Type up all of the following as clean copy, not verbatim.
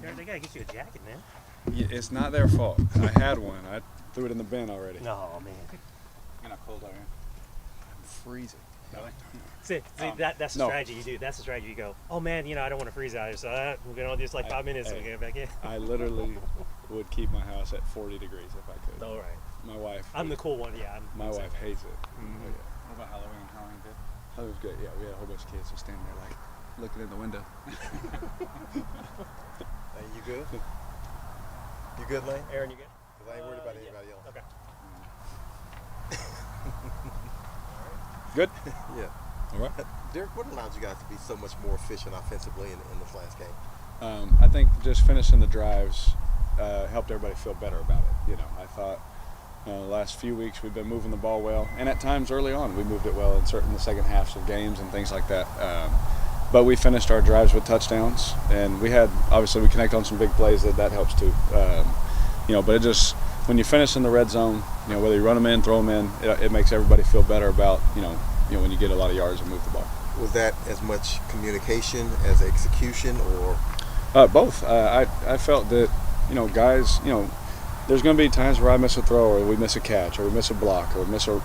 Derek, they gotta get you a jacket, man. Yeah, it's not their fault. I had one. I threw it in the bin already. No, man. You're not cold, are you? I'm freezing. Really? See, that's the no. strategy you do. That's the strategy you go, oh man, I don't want to freeze out here, so we're gonna do this like 5 minutes and we get back in. I literally would keep my house at 40 degrees if I could. All right. My wife. I'm the cool one, yeah. My wife hates it. Mm-hmm. Oh, yeah. What about Halloween? Halloween good? That was good. Yeah, we had a whole bunch of kids just standing there like looking in the window. Hey, you good? You good, Lane? Aaron, you good? Because I ain't worried about anybody else. Okay. Good? Yeah. All right. Derek, what allowed you guys to be so much more efficient offensively in this last game? I think just finishing the drives helped everybody feel better about it. I thought the last few weeks we've been moving the ball well, and at times early on we moved it well in the second halves of games and things like that. But we finished our drives with touchdowns, and we connect on some big plays that helps too. But it just, when you finish in the red zone, whether you run them in, throw them in, it makes everybody feel better about when you get a lot of yards and move the ball. Was that as much communication as execution, or? Both. I felt that guys, there's going to be times where I miss a throw, or we miss a catch, or we miss a block, or miss a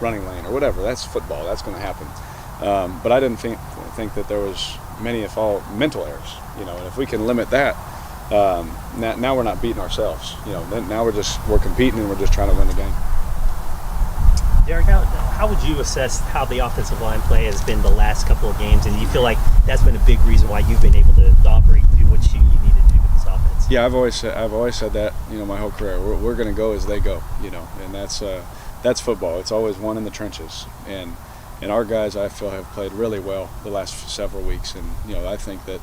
running lane, or whatever. That's football. That's going to happen. But I didn't think that there was many, if all, mental errors. And if we can limit that, now we're not beating ourselves. Now we're competing and we're just trying to win the game. Derek, how would you assess how the offensive line play has been the last couple of games, and do you feel like that's been a big reason why you've been able to operate and do what you need to do with this offense? Yeah, I've always said that my whole career. We're going to go as they go, and that's football. It's always one in the trenches, and our guys, I feel, have played really well the last several weeks, and I think that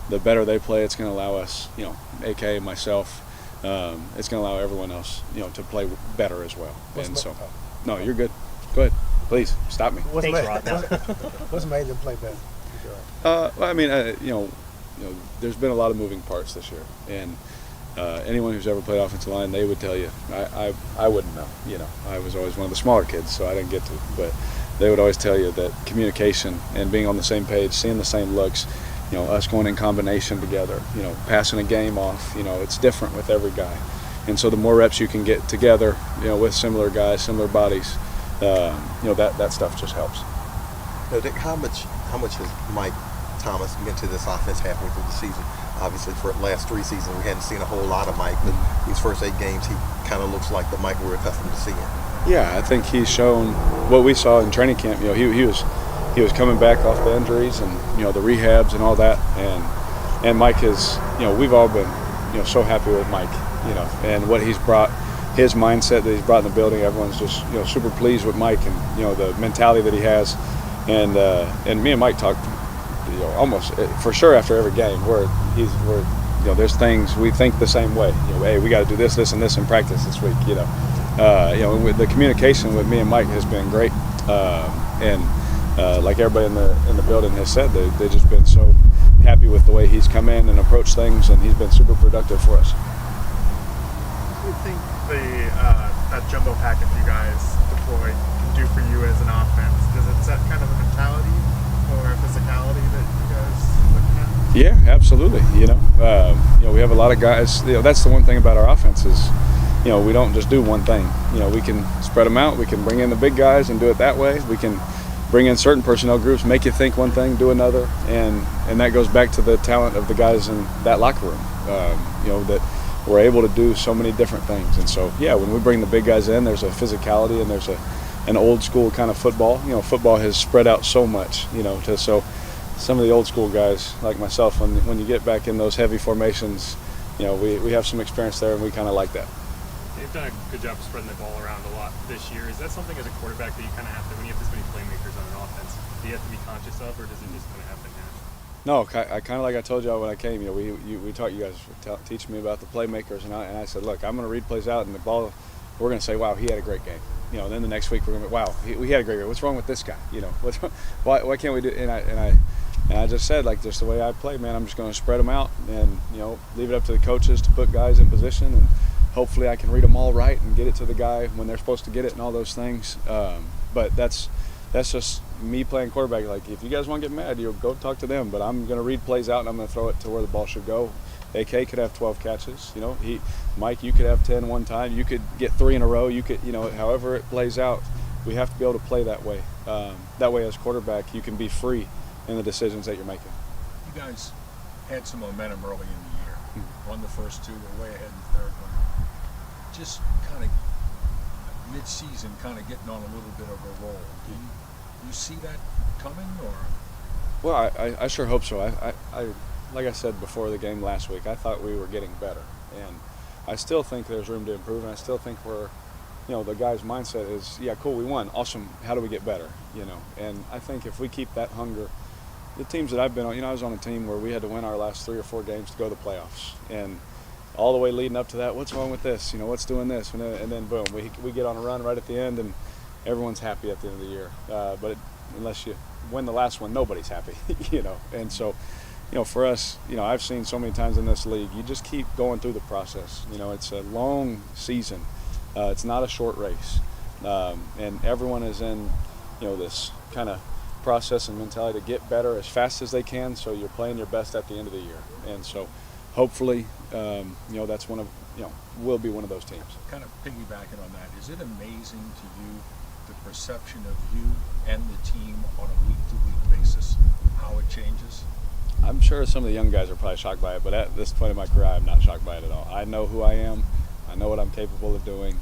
the better they play, it's going to allow us, AK, myself, it's going to allow everyone else, to play better as well. No, you're good. Go ahead. Please, stop me. What's made them play better? There's been a lot of moving parts this year, and anyone who's ever played offensive line, they would tell you. I wouldn't know. I was always one of the smaller kids, so I didn't get to. But they would always tell you that communication and being on the same page, seeing the same looks, us going in combination together, passing a game off, it's different with every guy. And so the more reps you can get together, with similar guys, similar bodies, that stuff just helps. Dick, how much has Mike Thomas meant to this offense halfway through the season? Obviously, for the last 3 seasons, we hadn't seen a whole lot of Mike, but these first 8 games, he kind of looks like the Mike we're accustomed to seeing. Yeah, I think he's shown what we saw in training camp. He was coming back off the injuries and the rehabs and all that, and Mike has, we've all been so happy with Mike, and what he's brought, his mindset that he's brought in the building. Everyone's just super pleased with Mike and the mentality that he has, and me and Mike talked almost for sure after every game where there's things we think the same way. Hey, we got to do this, and this in practice this week. With the communication with me and Mike has been great, and like everybody in the building has said, they've just been so happy with the way he's come in and approached things, and he's been super productive for us. What do you think that jumbo package you guys deployed can do for you as an offense? Does it set kind of a mentality or a physicality that you guys are looking at? Yeah, absolutely. We have a lot of guys. That's the one thing about our offense is, we don't just do one thing. We can spread them out. We can bring in the big guys and do it that way. We can bring in certain personnel groups, make you think one thing, do another, and that goes back to the talent of the guys in that locker room. That we're able to do so many different things. And so, yeah, when we bring the big guys in, there's a physicality and there's an old school kind of football. Football has spread out so much. So some of the old school guys like myself, when you get back in those heavy formations, we have some experience there, and we kind of like that. You've done a good job of spreading the ball around a lot this year. Is that something as a quarterback that you kind of have to, when you have this many playmakers on an offense, do you have to be conscious of, or does it just kind of happen naturally? No, I kind of like I told y'all when I came. We taught you guys teaching me about the playmakers, and I said, look, I'm going to read plays out, and the ball, we're going to say, wow, he had a great game. And then the next week we're going to be, wow, we had a great game. What's wrong with this guy? What's wrong? Why can't we do? And I just said, like, just the way I play, man, I'm just going to spread them out and leave it up to the coaches to put guys in position, and hopefully I can read them all right and get it to the guy when they're supposed to get it and all those things. But that's just me playing quarterback. Like, if you guys want to get mad, go talk to them. But I'm going to read plays out, and I'm going to throw it to where the ball should go. AK could have 12 catches. Mike, you could have 10 one time. You could get 3 in a row. You could, however it plays out, we have to be able to play that way. That way, as quarterback, you can be free in the decisions that you're making. You guys had some momentum early in the year. Won the first 2, were way ahead in the third one. Just kind of mid-season, kind of getting on a little bit of a roll. Do you see that coming, or? Well, I sure hope so. I like I said before the game last week, I thought we were getting better, and I still think there's room to improve, and I still think the guy's mindset is, yeah, cool, we won, awesome, how do we get better, and I think if we keep that hunger, the teams that I've been on, I was on a team where we had to win our last 3 or 4 games to go to the playoffs, and all the way leading up to that, what's wrong with this, what's doing this, and then boom, we get on a run right at the end, and everyone's happy at the end of the year, but unless you win the last one, nobody's happy, and so, for us, I've seen so many times in this league, you just keep going through the process. It's a long season. It's not a short race. And everyone is in, this kind of process and mentality to get better as fast as they can, so you're playing your best at the end of the year. And so hopefully, that's we'll be one of those teams. Kind of piggybacking on that, is it amazing to you the perception of you and the team on a week-to-week basis, how it changes? I'm sure some of the young guys are probably shocked by it, but at this point in my career, I'm not shocked by it at all. I know who I am. I know what I'm capable of doing,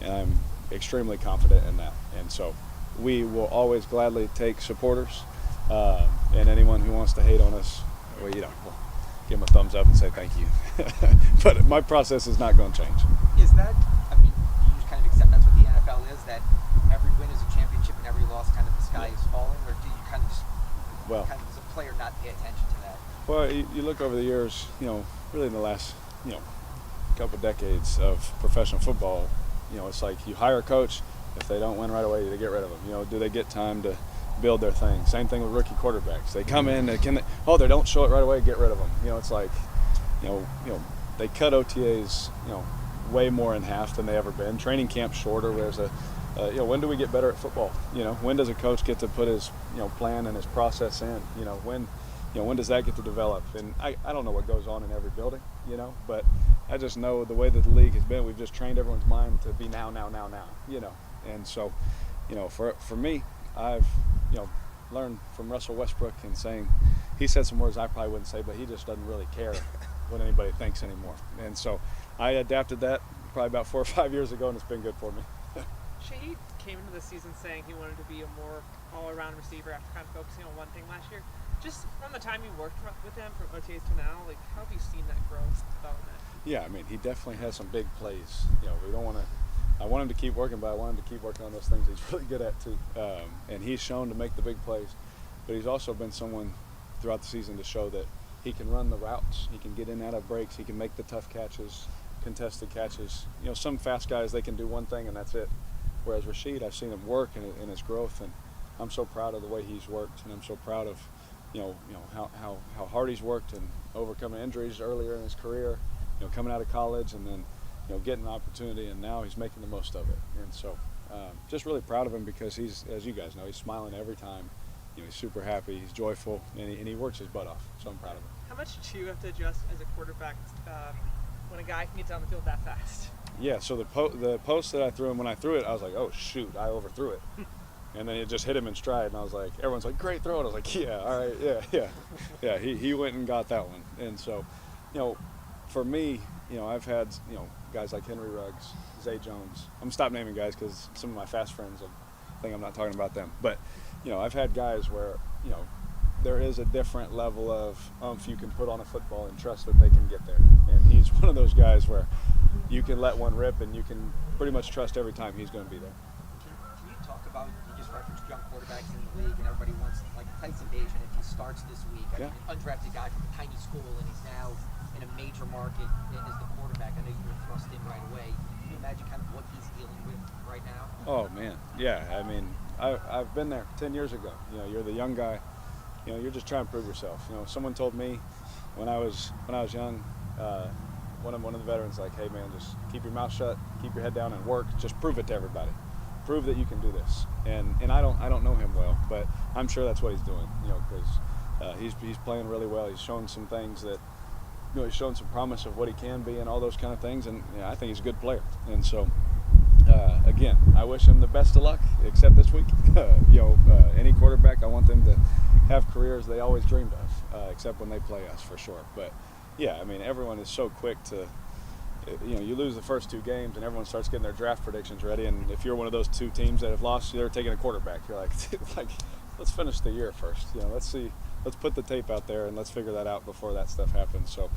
and I'm extremely confident in that. And so we will always gladly take supporters, and anyone who wants to hate on us, we'll give them a thumbs up and say thank you. But my process is not going to change. Is that, do you just kind of accept that's what the NFL is, that every win is a championship and every loss kind of the sky is falling, or do you kind of just kind of as a player not pay attention to that? Well, you look over the years, really in the last, couple decades of professional football, it's like you hire a coach, if they don't win right away, they get rid of them. Do they get time to build their thing? Same thing with rookie quarterbacks. They come in, they don't show it right away, get rid of them. It's like, they cut OTAs, way more in half than they ever been. Training camp's shorter. There's when do we get better at football? When does a coach get to put his, plan and his process in? When does that get to develop? And I don't know what goes on in every building, but I just know the way that the league has been, we've just trained everyone's mind to be now. And so, for me, I've, learned from Russell Westbrook and saying, he said some words I probably wouldn't say, but he just doesn't really care what anybody thinks anymore. And so I adapted that probably about 4 or 5 years ago, and it's been good for me. Shahid came into the season saying he wanted to be a more all-around receiver after kind of focusing on one thing last year. Just from the time you worked with him from OTAs to now, how have you seen that growth development? Yeah, he definitely has some big plays. We don't want to. I want him to keep working, but I want him to keep working on those things he's really good at too. And he's shown to make the big plays, but he's also been someone throughout the season to show that he can run the routes, he can get in and out of breaks, he can make the tough catches, contested catches. Some fast guys, they can do one thing and that's it. Whereas Rashid, I've seen him work in his growth, and I'm so proud of the way he's worked, and I'm so proud of how hard he's worked and overcoming injuries earlier in his career, coming out of college, and then getting an opportunity, and now he's making the most of it. And so just really proud of him, because he's, as you guys know, he's smiling every time. He's super happy, he's joyful, and he works his butt off. So I'm proud of him. How much do you have to adjust as a quarterback when a guy can get down the field that fast? Yeah, so the post that I threw him, when I threw it, I was like, oh shoot, I overthrew it. And then it just hit him in stride, and I was like, everyone's like, great throw. And I was like, yeah, all right, yeah. He went and got that one. And so, for me, I've had, guys like Henry Ruggs, Zay Jones. I'm gonna stop naming guys because some of my fast friends think I'm not talking about them. But, I've had guys where, there is a different level of oomph you can put on a football and trust that they can get there. And he's one of those guys where you can let one rip and you can pretty much trust every time he's going to be there. Can you talk about, you just referenced young quarterbacks in the league, and everybody wants, Tyson Bagent, if he starts this week, an undrafted guy from a tiny school, and he's now in a major market as the quarterback. I know you were thrust in right away. Can you imagine kind of what he's dealing with right now? Oh, man. Yeah, I've been there 10 years ago. You're the young guy. You're just trying to prove yourself. Someone told me when I was young, one of the veterans, like, hey man, just keep your mouth shut, keep your head down, and work. Just prove it to everybody. Prove that you can do this. And I don't know him well, but I'm sure that's what he's doing. Because he's playing really well. He's showing some things that he's shown some promise of what he can be and all those kind of things, and I think he's a good player. And so, again, I wish him the best of luck, except this week. Any quarterback, I want them to have careers they always dreamed of, except when they play us, for sure. But, yeah, I mean, everyone is so quick to, you lose the first 2 games and everyone starts getting their draft predictions ready, and if you're one of those 2 teams that have lost, they're taking a quarterback. You're like, let's finish the year first. Let's see. Let's put the tape out there and let's figure that out before that stuff happens. So,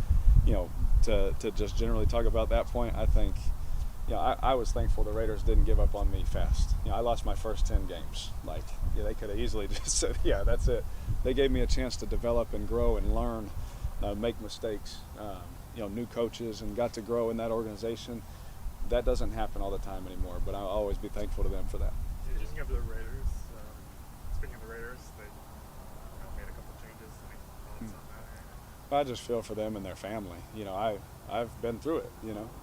to just generally talk about that point, I think, I was thankful the Raiders didn't give up on me fast. I lost my first 10 games. They could have easily just said, yeah, that's it. They gave me a chance to develop and grow and learn, make mistakes, new coaches, and got to grow in that organization. That doesn't happen all the time anymore, but I'll always be thankful to them for that. Speaking of the Raiders, they made a couple changes. Any thoughts on that? I just feel for them and their family. I've been through it,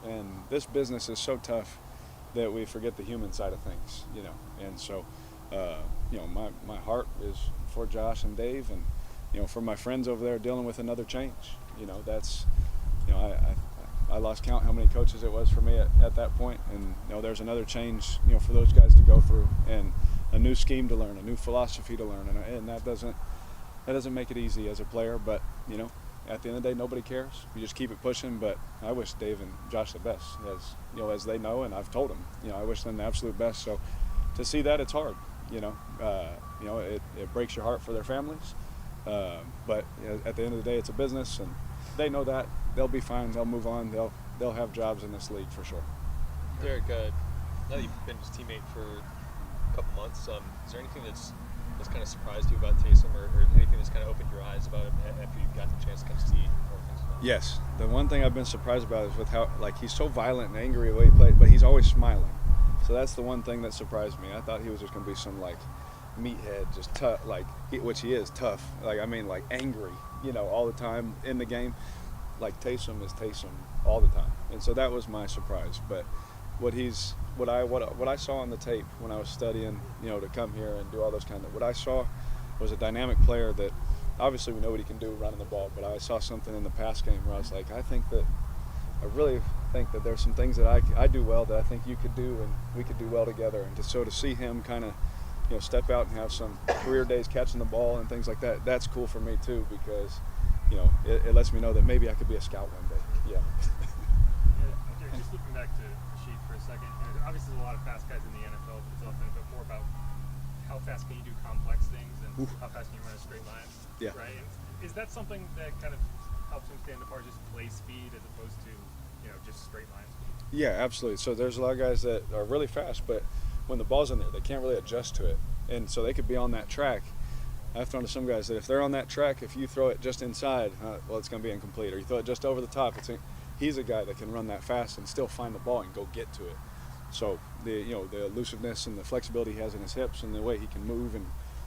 and this business is so tough that we forget the human side of things, and so, my heart is for Josh and Dave, and, for my friends over there dealing with another change. That's, I lost count how many coaches it was for me at that point, and, there's another change, for those guys to go through, and a new scheme to learn, a new philosophy to learn, and that doesn't make it easy as a player, but, at the end of the day, nobody cares. You just keep it pushing. But I wish Dave and Josh the best, as they know, and I've told them. I wish them the absolute best. So to see that, it's hard. It breaks your heart for their families. But at the end of the day, it's a business, and they know that. They'll be fine. They'll move on. They'll have jobs in this league for sure. Derek, now that you've been his teammate for a couple months, is there anything that's kind of surprised you about Taysom, or anything that's kind of opened your eyes about him after you got the chance to kind of see more things about him? Yes. The one thing I've been surprised about is with how, he's so violent and angry the way he plays, but he's always smiling. So that's the one thing that surprised me. I thought he was just going to be some, meathead, just tough, which he is, tough. Angry, all the time in the game. Taysom is Taysom all the time. And so that was my surprise. But what I saw on the tape when I was studying, to come here and do all those what I saw was a dynamic player that obviously we know what he can do running the ball, but I saw something in the pass game where I was I really think that there's some things that I do well that I think you could do and we could do well together. And to see him kind of, step out and have some career days catching the ball and things like that, that's cool for me too, because, it lets me know that maybe I could be a scout one day. Yeah. Just looking back to Sheet for a second, obviously there's a lot of fast guys in the NFL, but it's often a bit more about how fast can you do complex things and how fast can you run a straight line. Yeah. Right? And is that something that kind of helps him stand apart, just play speed as opposed to, just straight line speed? Yeah, absolutely. So there's a lot of guys that are really fast, but when the ball's in there, they can't really adjust to it. And so they could be on that track. I've thrown to some guys that if they're on that track, if you throw it just inside, it's going to be incomplete. Or you throw it just over the top, he's a guy that can run that fast and still find the ball and go get to it. So the elusiveness and the flexibility he has in his hips and the way he can move and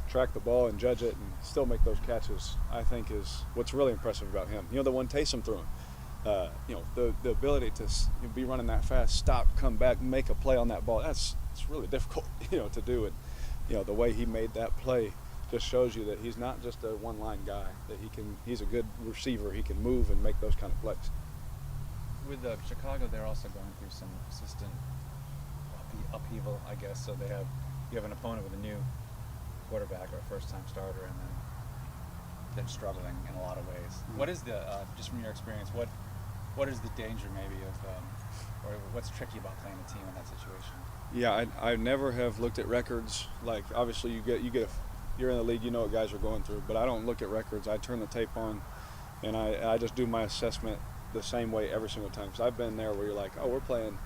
track the ball and judge it and still make those catches, I think is what's really impressive about him. The one Taysom threw him. The ability to be running that fast, stop, come back, make a play on that ball, it's really difficult, to do it. The way he made that play just shows you that he's not just a one-line guy, that he's a good receiver. He can move and make those kind of plays. With Chicago, they're also going through some consistent upheaval, I guess. So you have an opponent with a new quarterback or a first-time starter, and then struggling in a lot of ways. Mm-hmm. What is just from your experience, what is the danger maybe of, or what's tricky about playing a team in that situation? Yeah, I never have looked at records. Obviously you're in the league, you know what guys are going through, but I don't look at records. I turn the tape on, and I just do my assessment the same way every single time. Because I've been there where you're like, oh, we're playing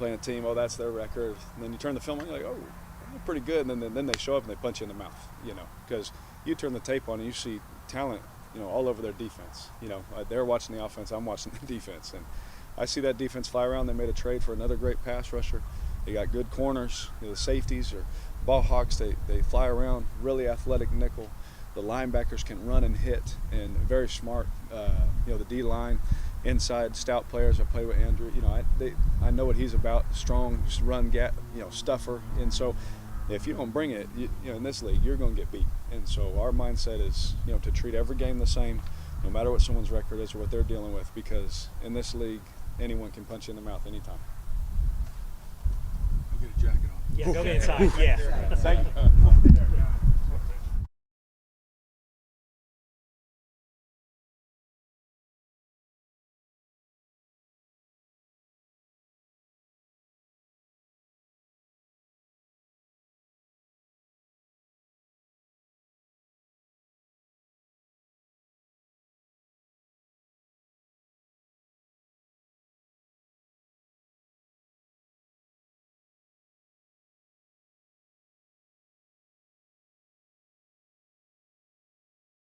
a team. Oh, that's their record. And then you turn the film on, you're like, oh, they're pretty good. And then they show up and they punch you in the mouth. Because you turn the tape on and you see talent, all over their defense. They're watching the offense. I'm watching the defense, and I see that defense fly around. They made a trade for another great pass rusher. They got good corners. The safeties or ball hawks. They fly around. Really athletic nickel. The linebackers can run and hit, and very smart. The D line, inside stout players. I play with Andrew. I know what he's about. Strong run gap. Stuffer. And so, if you don't bring it, in this league, you're going to get beat. And so our mindset is, to treat every game the same, no matter what someone's record is or what they're dealing with, because in this league, anyone can punch you in the mouth anytime. Go get a jacket on. Yeah, go get inside. Yeah. Thank you.